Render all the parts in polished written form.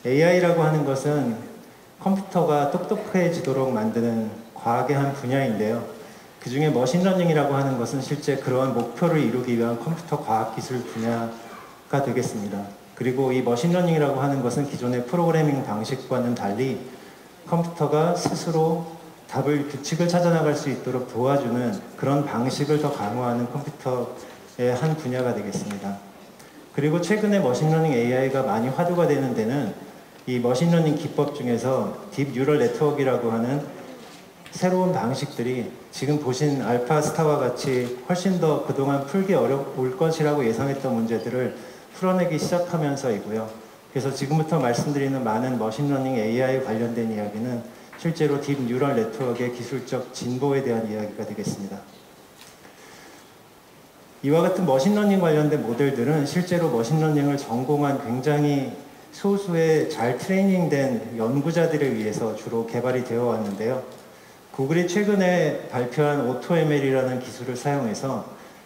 AI라고 하는 것은 컴퓨터가 똑똑해지도록 만드는 과학의 한 분야인데요. 그 중에 머신러닝이라고 하는 것은 실제 그러한 목표를 이루기 위한 컴퓨터 과학기술 분야가 되겠습니다. 그리고 이 머신러닝이라고 하는 것은 기존의 프로그래밍 방식과는 달리 컴퓨터가 스스로 규칙을 찾아나갈 수 있도록 도와주는 그런 방식을 더 강화하는 컴퓨터의 한 분야가 되겠습니다. 그리고 최근에 머신러닝 AI가 많이 화두가 되는 데는 이 머신러닝 기법 중에서 딥 뉴럴 네트워크라고 하는 새로운 방식들이 지금 보신 알파스타와 같이 훨씬 더 그동안 풀기 어려울 것이라고 예상했던 문제들을 풀어내기 시작하면서이고요. 그래서 지금부터 말씀드리는 많은 머신러닝 AI 관련된 이야기는 실제로 딥 뉴럴 네트워크의 기술적 진보에 대한 이야기가 되겠습니다. 이와 같은 머신러닝 관련된 모델들은 실제로 머신러닝을 전공한 굉장히 소수의 잘 트레이닝된 연구자들에 의해서 주로 개발이 되어 왔는데요. 구글이 최근에 발표한 AutoML이라는 기술을 사용해서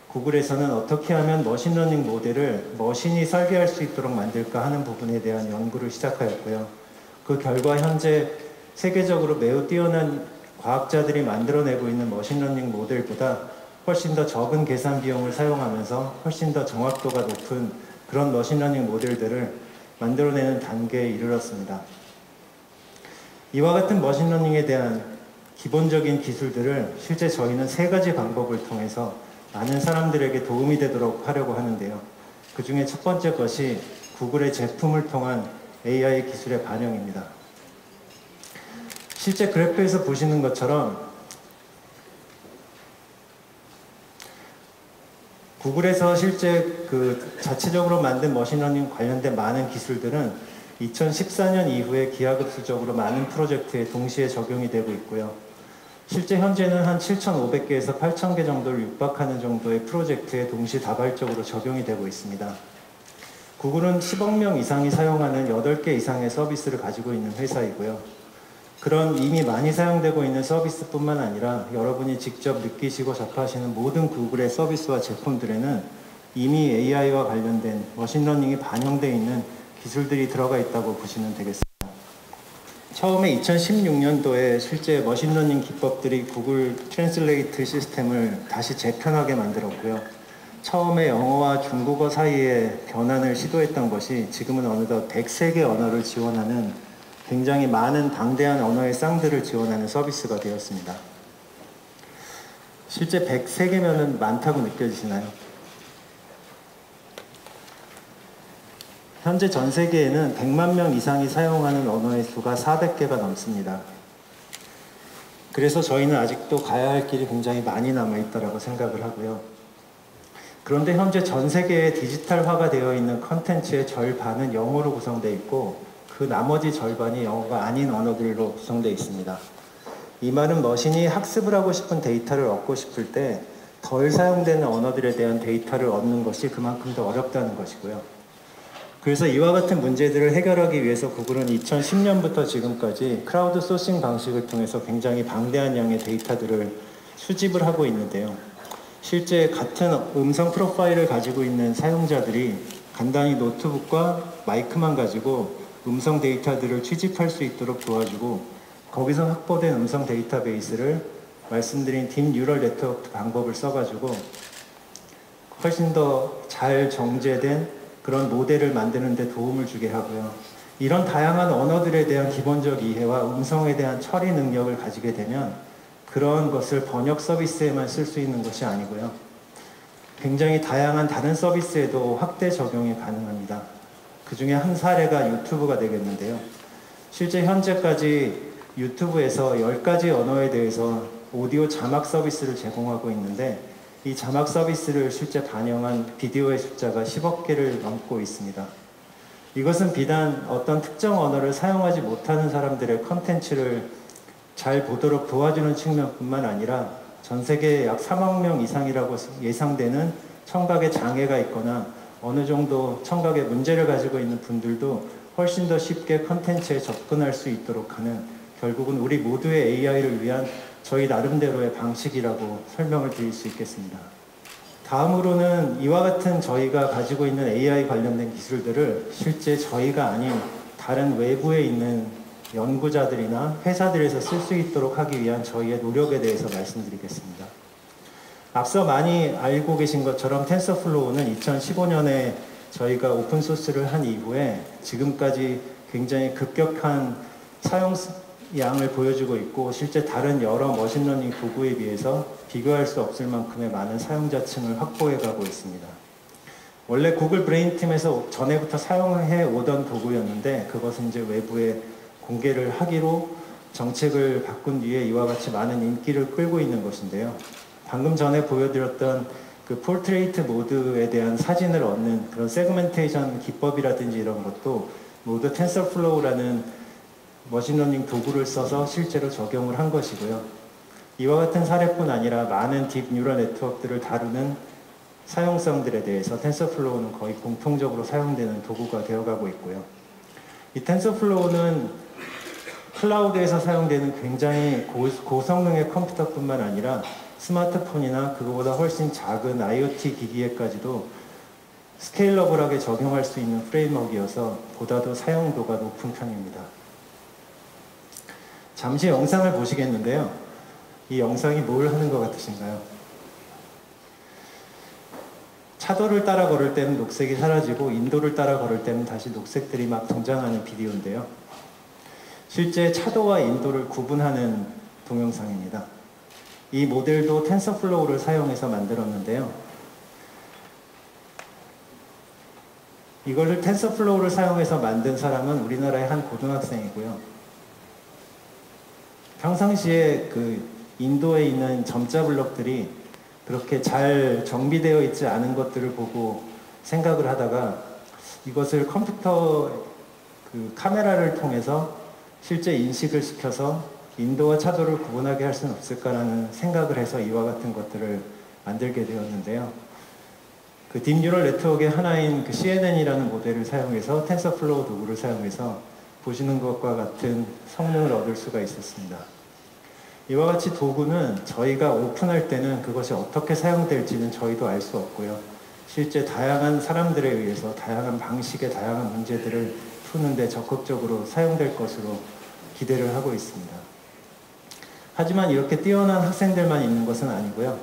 구글에서는 어떻게 하면 머신러닝 모델을 머신이 설계할 수 있도록 만들까 하는 부분에 대한 연구를 시작하였고요. 그 결과 현재 세계적으로 매우 뛰어난 과학자들이 만들어내고 있는 머신러닝 모델보다 훨씬 더 적은 계산 비용을 사용하면서 훨씬 더 정확도가 높은 그런 머신러닝 모델들을 만들어내는 단계에 이르렀습니다. 이와 같은 머신러닝에 대한 기본적인 기술들을 실제 저희는 3가지 방법을 통해서 많은 사람들에게 도움이 되도록 하려고 하는데요. 그 중에 첫 번째 것이 구글의 제품을 통한 AI 기술의 반영입니다. 실제 그래프에서 보시는 것처럼 구글에서 실제 자체적으로 만든 머신러닝 관련된 많은 기술들은 2014년 이후에 기하급수적으로 많은 프로젝트에 동시에 적용이 되고 있고요. 실제 현재는 한 7,500개에서 8,000개 정도를 육박하는 정도의 프로젝트에 동시다발적으로 적용이 되고 있습니다. 구글은 10억 명 이상이 사용하는 8개 이상의 서비스를 가지고 있는 회사이고요. 그런 이미 많이 사용되고 있는 서비스뿐만 아니라 여러분이 직접 느끼시고 접하시는 모든 구글의 서비스와 제품들에는 이미 AI와 관련된 머신러닝이 반영되어 있는 기술들이 들어가 있다고 보시면 되겠습니다. 처음에 2016년도에 실제 머신러닝 기법들이 구글 트랜슬레이트 시스템을 다시 재편하게 만들었고요. 처음에 영어와 중국어 사이에 변환을 시도했던 것이 지금은 어느덧 103개 언어를 지원하는 굉장히 많은 방대한 언어의 쌍들을 지원하는 서비스가 되었습니다. 실제 103개면은 많다고 느껴지시나요? 현재 전 세계에는 100만 명 이상이 사용하는 언어의 수가 400개가 넘습니다. 그래서 저희는 아직도 가야 할 길이 굉장히 많이 남아있다고 생각을 하고요. 그런데 현재 전 세계에 디지털화가 되어 있는 컨텐츠의 절반은 영어로 구성되어 있고 그 나머지 절반이 영어가 아닌 언어들로 구성되어 있습니다. 이 말은 머신이 학습을 하고 싶은 데이터를 얻고 싶을 때 덜 사용되는 언어들에 대한 데이터를 얻는 것이 그만큼 더 어렵다는 것이고요. 그래서 이와 같은 문제들을 해결하기 위해서 구글은 2010년부터 지금까지 크라우드 소싱 방식을 통해서 굉장히 방대한 양의 데이터들을 수집을 하고 있는데요. 실제 같은 음성 프로파일을 가지고 있는 사용자들이 간단히 노트북과 마이크만 가지고 음성 데이터들을 취집할 수 있도록 도와주고 거기서 확보된 음성 데이터베이스를 말씀드린 딥 뉴럴 네트워크 방법을 써가지고 훨씬 더 잘 정제된 그런 모델을 만드는 데 도움을 주게 하고요. 이런 다양한 언어들에 대한 기본적 이해와 음성에 대한 처리 능력을 가지게 되면 그런 것을 번역 서비스에만 쓸 수 있는 것이 아니고요. 굉장히 다양한 다른 서비스에도 확대 적용이 가능합니다. 그 중에 한 사례가 유튜브가 되겠는데요. 실제 현재까지 유튜브에서 10가지 언어에 대해서 오디오 자막 서비스를 제공하고 있는데 이 자막 서비스를 실제 반영한 비디오의 숫자가 10억 개를 넘고 있습니다. 이것은 비단 어떤 특정 언어를 사용하지 못하는 사람들의 컨텐츠를 잘 보도록 도와주는 측면뿐만 아니라 전 세계에 약 3억 명 이상이라고 예상되는 청각에 장애가 있거나 어느 정도 청각에 문제를 가지고 있는 분들도 훨씬 더 쉽게 컨텐츠에 접근할 수 있도록 하는 결국은 우리 모두의 AI를 위한 저희 나름대로의 방식이라고 설명을 드릴 수 있겠습니다. 다음으로는 이와 같은 저희가 가지고 있는 AI 관련된 기술들을 실제 저희가 아닌 다른 외부에 있는 연구자들이나 회사들에서 쓸 수 있도록 하기 위한 저희의 노력에 대해서 말씀드리겠습니다. 앞서 많이 알고 계신 것처럼 텐서플로우는 2015년에 저희가 오픈소스를 한 이후에 지금까지 굉장히 급격한 사용량을 보여주고 있고, 실제 다른 여러 머신러닝 도구에 비해서 비교할 수 없을 만큼의 많은 사용자층을 확보해 가고 있습니다. 원래 구글 브레인 팀에서 전에부터 사용해 오던 도구였는데, 그것은 이제 외부에 공개를 하기로 정책을 바꾼 뒤에 이와 같이 많은 인기를 끌고 있는 것인데요. 방금 전에 보여드렸던 그 포트레이트 모드에 대한 사진을 얻는 그런 세그멘테이션 기법이라든지 이런 것도 모두 텐서플로우라는 머신러닝 도구를 써서 실제로 적용을 한 것이고요. 이와 같은 사례뿐 아니라 많은 딥 뉴럴 네트워크들을 다루는 사용성들에 대해서 텐서플로우는 거의 공통적으로 사용되는 도구가 되어가고 있고요. 이 텐서플로우는 클라우드에서 사용되는 굉장히 고성능의 컴퓨터뿐만 아니라 스마트폰이나 그거보다 훨씬 작은 IoT 기기에까지도 스케일러블하게 적용할 수 있는 프레임워크이어서 보다도 사용도가 높은 편입니다. 잠시 영상을 보시겠는데요. 이 영상이 뭘 하는 것 같으신가요? 차도를 따라 걸을 때는 녹색이 사라지고 인도를 따라 걸을 때는 다시 녹색들이 막 등장하는 비디오인데요. 실제 차도와 인도를 구분하는 동영상입니다. 이 모델도 텐서플로우를 사용해서 만들었는데요. 이거를 텐서플로우를 사용해서 만든 사람은 우리나라의 한 고등학생이고요. 평상시에 그 인도에 있는 점자 블럭들이 그렇게 잘 정비되어 있지 않은 것들을 보고 생각을 하다가 이것을 컴퓨터 그 카메라를 통해서 실제 인식을 시켜서 인도와 차도를 구분하게 할 수는 없을까라는 생각을 해서 이와 같은 것들을 만들게 되었는데요. 그 딥뉴럴 네트워크의 하나인 그 CNN이라는 모델을 사용해서 텐서플로우 도구를 사용해서 보시는 것과 같은 성능을 얻을 수가 있었습니다. 이와 같이 도구는 저희가 오픈할 때는 그것이 어떻게 사용될지는 저희도 알 수 없고요. 실제 다양한 사람들에 의해서 다양한 방식의 다양한 문제들을 푸는데 적극적으로 사용될 것으로 기대를 하고 있습니다. 하지만 이렇게 뛰어난 학생들만 있는 것은 아니고요.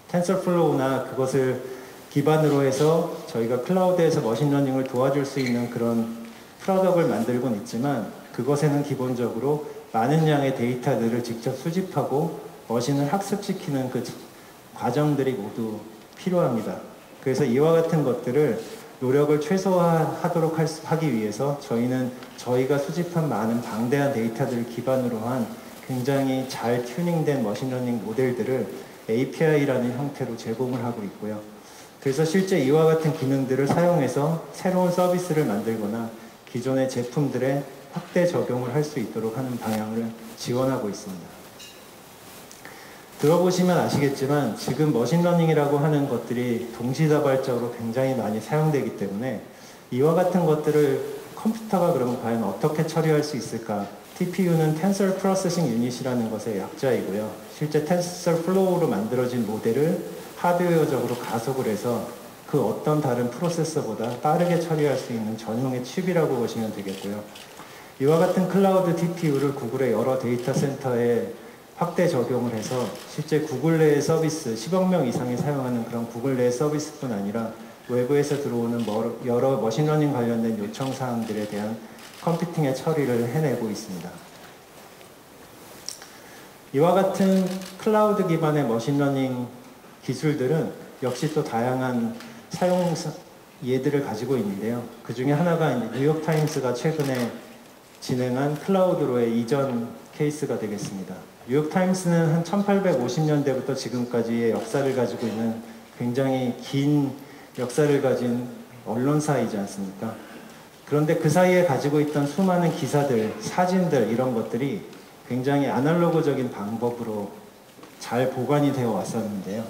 텐서플로우나 그것을 기반으로 해서 저희가 클라우드에서 머신러닝을 도와줄 수 있는 그런 프로덕트를 만들곤 있지만, 그것에는 기본적으로 많은 양의 데이터들을 직접 수집하고 머신을 학습시키는 그 과정들이 모두 필요합니다. 그래서 이와 같은 것들을 노력을 최소화하도록 하기 위해서 저희는 저희가 수집한 많은 방대한 데이터들을 기반으로 한 굉장히 잘 튜닝된 머신러닝 모델들을 API라는 형태로 제공을 하고 있고요. 그래서 실제 이와 같은 기능들을 사용해서 새로운 서비스를 만들거나 기존의 제품들에 확대 적용을 할 수 있도록 하는 방향을 지원하고 있습니다. 들어보시면 아시겠지만 지금 머신러닝이라고 하는 것들이 동시다발적으로 굉장히 많이 사용되기 때문에 이와 같은 것들을 컴퓨터가 그러면 과연 어떻게 처리할 수 있을까? TPU는 Tensor Processing Unit이라는 것의 약자이고요. 실제 TensorFlow로 만들어진 모델을 하드웨어적으로 가속을 해서 그 어떤 다른 프로세서보다 빠르게 처리할 수 있는 전용의 칩이라고 보시면 되겠고요. 이와 같은 클라우드 TPU를 구글의 여러 데이터 센터에 확대 적용을 해서 실제 구글 내의 서비스, 10억 명 이상이 사용하는 그런 구글 내의 서비스뿐 아니라 외부에서 들어오는 여러 머신러닝 관련된 요청 사항들에 대한 컴퓨팅의 처리를 해내고 있습니다. 이와 같은 클라우드 기반의 머신러닝 기술들은 역시 또 다양한 사용 예들을 가지고 있는데요. 그 중에 하나가 뉴욕타임스가 최근에 진행한 클라우드로의 이전 케이스가 되겠습니다. 뉴욕타임스는 한 1850년대부터 지금까지의 역사를 가지고 있는 굉장히 긴 역사를 가진 언론사이지 않습니까? 그런데 그 사이에 가지고 있던 수많은 기사들, 사진들 이런 것들이 굉장히 아날로그적인 방법으로 잘 보관이 되어 왔었는데요.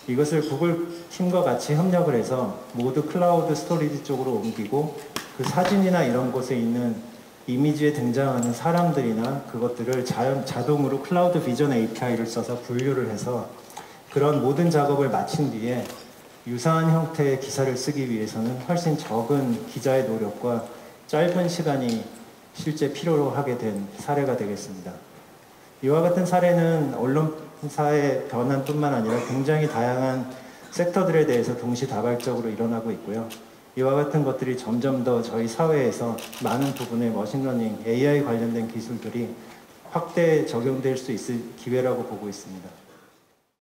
이것을 구글 팀과 같이 협력을 해서 모두 클라우드 스토리지 쪽으로 옮기고 그 사진이나 이런 곳에 있는 이미지에 등장하는 사람들이나 그것들을 자동으로 클라우드 비전 API를 써서 분류를 해서 그런 모든 작업을 마친 뒤에 유사한 형태의 기사를 쓰기 위해서는 훨씬 적은 기자의 노력과 짧은 시간이 실제 필요로 하게 된 사례가 되겠습니다. 이와 같은 사례는 언론사의 변환뿐만 아니라 굉장히 다양한 섹터들에 대해서 동시다발적으로 일어나고 있고요. 이와 같은 것들이 점점 더 저희 사회에서 많은 부분의 머신러닝, AI 관련된 기술들이 확대 적용될 수 있을 기회라고 보고 있습니다.